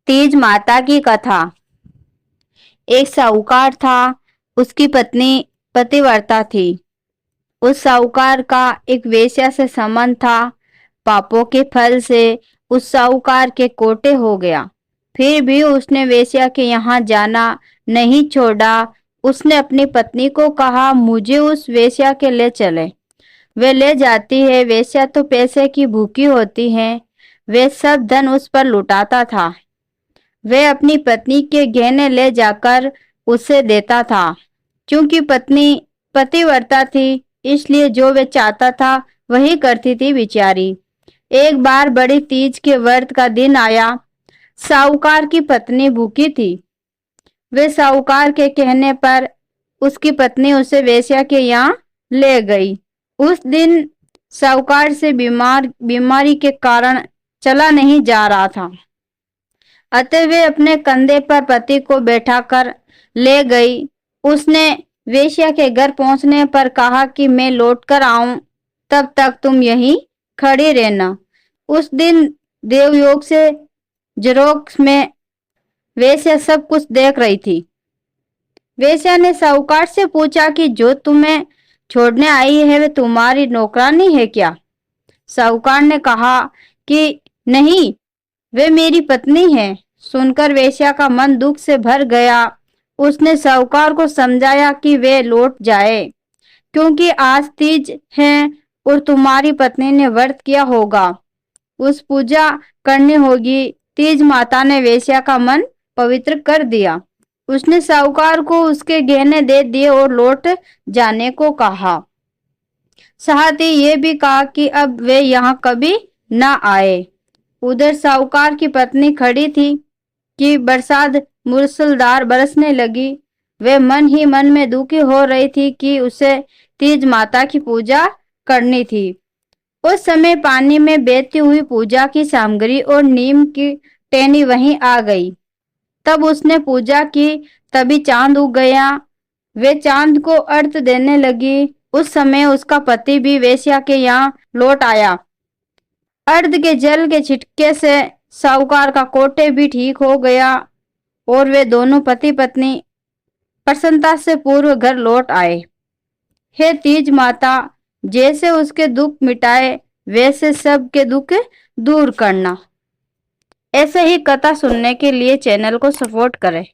तीज माता की कथा। एक साहूकार था, उसकी पत्नी पतिव्रता थी। उस साहूकार का एक वेश्या से संबंध था। पापों के फल से उस साहूकार के कोटे हो गया, फिर भी उसने वेश्या के यहाँ जाना नहीं छोड़ा। उसने अपनी पत्नी को कहा, मुझे उस वेश्या के ले चले। वे ले जाती है। वेश्या तो पैसे की भूखी होती है, वे सब धन उस पर लुटाता था। वह अपनी पत्नी के गहने ले जाकर उसे देता था। क्योंकि पत्नी पतिव्रता थी, इसलिए जो वे चाहता था वही करती थी बेचारी। एक बार बड़ी तीज के व्रत का दिन आया। साहूकार की पत्नी भूखी थी। वे साहूकार के कहने पर उसकी पत्नी उसे वेश्या के यहाँ ले गई। उस दिन साहूकार से बीमारी के कारण चला नहीं जा रहा था, अतः वे अपने कंधे पर पति को बैठाकर ले गई। उसने वेश्या के घर पहुंचने पर कहा कि मैं लौटकर आऊं, तब तक तुम यहीं खड़ी रहना। उस दिन देवयोग से जरोक्स में वेश्या सब कुछ देख रही थी। वेश्या ने साहूकार से पूछा कि जो तुम्हें छोड़ने आई है वे तुम्हारी नौकरानी है क्या? साहूकार ने कहा कि नहीं, वे मेरी पत्नी है। सुनकर वेश्या का मन दुख से भर गया। उसने साहूकार को समझाया कि वे लौट जाए, क्योंकि आज तीज है और तुम्हारी पत्नी ने व्रत किया होगा, उस पूजा करनी होगी। तीज माता ने वेश्या का मन पवित्र कर दिया। उसने साहूकार को उसके गहने दे दिए और लौट जाने को कहा। साथ ही ये भी कहा कि अब वे यहाँ कभी न आए। उधर साहूकार की पत्नी खड़ी थी कि बरसात मूसलाधार बरसने लगी। वे मन ही मन में दुखी हो रही थी कि उसे तीज माता की पूजा करनी थी। उस समय पानी में बहती हुई पूजा की सामग्री और नीम की टहनी वहीं आ गई। तब उसने पूजा की, तभी चांद उग गया। वे चांद को अर्घ देने लगी। उस समय उसका पति भी वेश्या के यहाँ लौट आया। अर्घ के जल के छिटके से साहूकार का कोटे भी ठीक हो गया और वे दोनों पति पत्नी प्रसन्नता से पूर्व घर लौट आए। हे तीज माता, जैसे उसके दुख मिटाए वैसे सबके दुख दूर करना। ऐसे ही कथा सुनने के लिए चैनल को सपोर्ट करें।